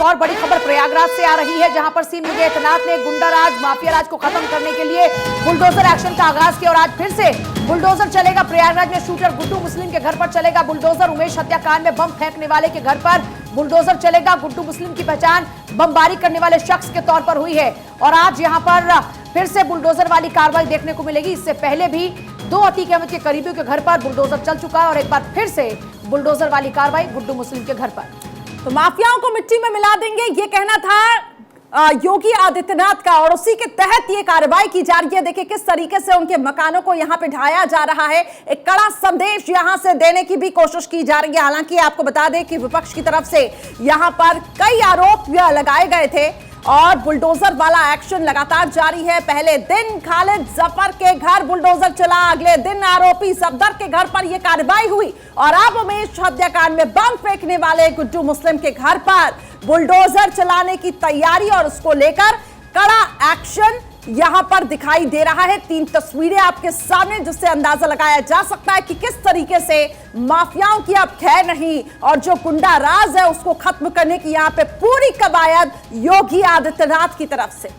एक और बड़ी खबर प्रयागराज से आ रही है, जहां पर सीएम योगी आदित्यनाथ ने गुंडाराज माफिया राज को खत्म करने के लिए बुलडोजर एक्शन का आगाज किया और आज फिर से बुलडोजर चलेगा। प्रयागराज में शूटर गुड्डू मुस्लिम के घर पर चलेगा बुलडोजर। उमेश हत्याकांड में बम फेंकने वाले के घर पर बुलडोजर चलेगा। गुड्डू मुस्लिम की पहचान बमबारी करने वाले शख्स के तौर पर हुई है और आज यहां पर फिर से बुलडोजर वाली कार्रवाई देखने को मिलेगी। इससे पहले भी 2 अतीक अहमद के करीबियों के घर पर बुलडोजर चल चुका है और एक बार फिर से बुलडोजर वाली कार्रवाई गुड्डू मुस्लिम के घर पर। तो माफियाओं को मिट्टी में मिला देंगे, ये कहना था योगी आदित्यनाथ का और उसी के तहत ये कार्रवाई की जा रही है। देखिए किस तरीके से उनके मकानों को यहां पे ढाया जा रहा है। एक कड़ा संदेश यहां से देने की भी कोशिश की जा रही है। हालांकि आपको बता दें कि विपक्ष की तरफ से यहां पर कई आरोप लगाए गए थे और बुलडोजर वाला एक्शन लगातार जारी है। पहले दिन खालिद जफर के घर बुलडोजर चला, अगले दिन आरोपी सफदर के घर पर यह कार्रवाई हुई और अब उमेश हत्याकांड में बम फेंकने वाले गुड्डू मुस्लिम के घर पर बुलडोजर चलाने की तैयारी और उसको लेकर कड़ा एक्शन यहां पर दिखाई दे रहा है। 3 तस्वीरें आपके सामने जिससे अंदाजा लगाया जा सकता है कि किस तरीके से माफियाओं की अब खैर नहीं और जो गुंडा राज है उसको खत्म करने की यहां पे पूरी कवायद योगी आदित्यनाथ की तरफ से।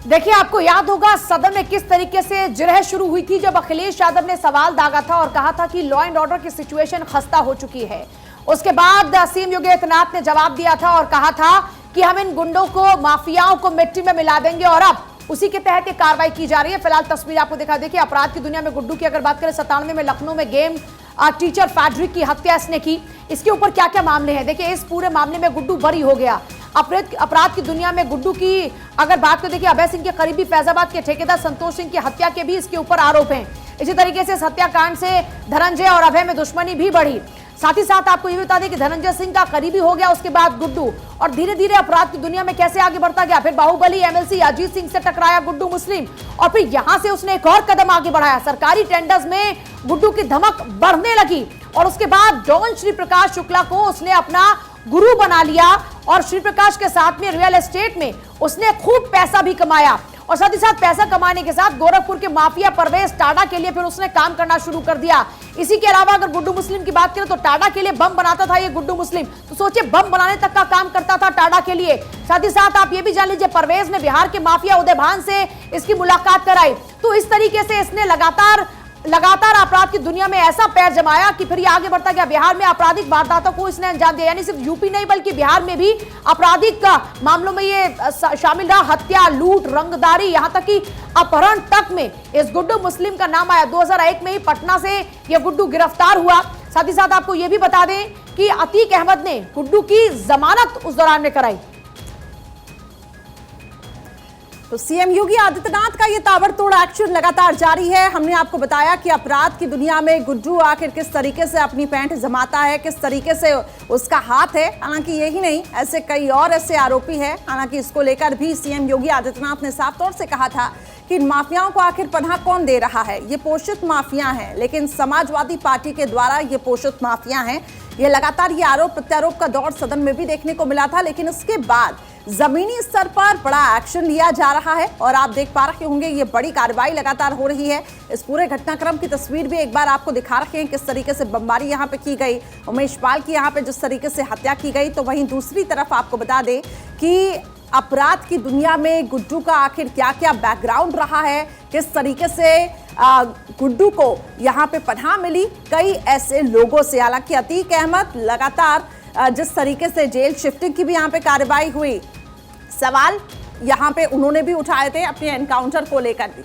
देखिए आपको याद होगा सदन में किस तरीके से जिरह शुरू हुई थी जब अखिलेश यादव ने सवाल दागा था और कहा था कि लॉ एंड ऑर्डर की सिचुएशन खस्ता हो चुकी है। उसके बाद सीएम योगी आदित्यनाथ ने जवाब दिया था और कहा था कि हम इन गुंडों को माफियाओं को मिट्टी में मिला देंगे और अब उसी के तहत ये कार्रवाई की जा रही है। फिलहाल तस्वीर आपको दिखा देखिए अपराध की दुनिया में गुड्डू की अगर बात करें 97 में लखनऊ में गेम टीचर फैड्रिक की हत्या इसने की। इसके ऊपर क्या क्या मामले हैं देखिए, इस पूरे मामले में गुड्डू बरी हो गया। अपराध की दुनिया में गुड्डू की अगर बात करें देखिए अभय सिंह के करीबी फैजाबाद के ठेकेदार संतोष सिंह की हत्या के भी इसके ऊपर आरोप हैं। इसी तरीके से इस हत्याकांड से धनंजय और अभय में दुश्मनी भी बढ़ी। साथ ही साथ आपको ये बता दें कि धनंजय सिंह का करीबी हो गया उसके बाद गुड्डू और धीरे धीरे अपराध की दुनिया में कैसे आगे बढ़ता गया। फिर बाहुबली एमएलसी अजीत सिंह से टकराया गुड्डू मुस्लिम और फिर यहां से उसने एक और कदम आगे बढ़ाया। सरकारी टेंडर्स में गुड्डू की धमक बढ़ने लगी और उसके बाद डॉन श्री प्रकाश शुक्ला को उसने अपना गुरु बना लिया और श्री प्रकाश के साथ में रियल एस्टेट में उसने खूब पैसा भी कमाया और साथ ही साथ पैसा कमाने के साथ गोरखपुर के माफिया परवेज टाडा के लिए फिर उसने काम करना शुरू कर दिया। इसी के अलावा अगर गुड्डू मुस्लिम की बात करें तो टाडा के लिए बम बनाता था ये गुड्डू मुस्लिम, तो सोचिए बम बनाने तक का काम करता था टाडा के लिए। साथ ही साथ आप ये भी जान लीजिए परवेज ने बिहार के माफिया उदय भान से इसकी मुलाकात कराई। तो इस तरीके से इसने लगातार अपराध की दुनिया में ऐसा पैर जमाया कि फिर ये आगे बढ़ता गया। बिहार में आपराधिक वारदातों को इसने अंजाम दिया, यानी सिर्फ यूपी नहीं बल्कि बिहार में भी आपराधिक मामलों में ये शामिल रहा। हत्या, लूट, रंगदारी, यहां तक कि अपहरण तक में इस गुड्डू मुस्लिम का नाम आया। 2001 में ही पटना से यह गुड्डू गिरफ्तार हुआ। साथ ही साथ आपको यह भी बता दें कि अतीक अहमद ने गुड्डू की जमानत उस दौरान में कराई। तो सीएम योगी आदित्यनाथ का ये ताबड़तोड़ एक्शन लगातार जारी है। हमने आपको बताया कि अपराध की दुनिया में गुड्डू आखिर किस तरीके से अपनी पैंट जमाता है, किस तरीके से उसका हाथ है। हालांकि यही नहीं, ऐसे कई और ऐसे आरोपी हैं। हालांकि इसको लेकर भी सीएम योगी आदित्यनाथ ने साफ तौर से कहा था कि इन माफियाओं को आखिर पनाह कौन दे रहा है। ये पोषित माफिया हैं, लेकिन समाजवादी पार्टी के द्वारा ये पोषित माफिया हैं। ये लगातार ये आरोप प्रत्यारोप का दौर सदन में भी देखने को मिला था, लेकिन उसके बाद जमीनी स्तर पर बड़ा एक्शन लिया जा रहा है और आप देख पा रहे होंगे ये बड़ी कार्रवाई लगातार हो रही है। इस पूरे घटनाक्रम की तस्वीर भी एक बार आपको दिखा रहे हैं किस तरीके से बमबारी यहां पे की गई, उमेश पाल की यहां पे जिस तरीके से हत्या की गई। तो वहीं दूसरी तरफ आपको बता दें कि अपराध की दुनिया में गुड्डू का आखिर क्या क्या बैकग्राउंड रहा है, किस तरीके से गुड्डू को यहाँ पे पनाह मिली कई ऐसे लोगों से। हालांकि अतीक अहमद लगातार जिस तरीके से जेल शिफ्टिंग की भी यहाँ पे कार्रवाई हुई, सवाल यहाँ पे उन्होंने भी उठाए थे अपने एनकाउंटर को लेकर भी।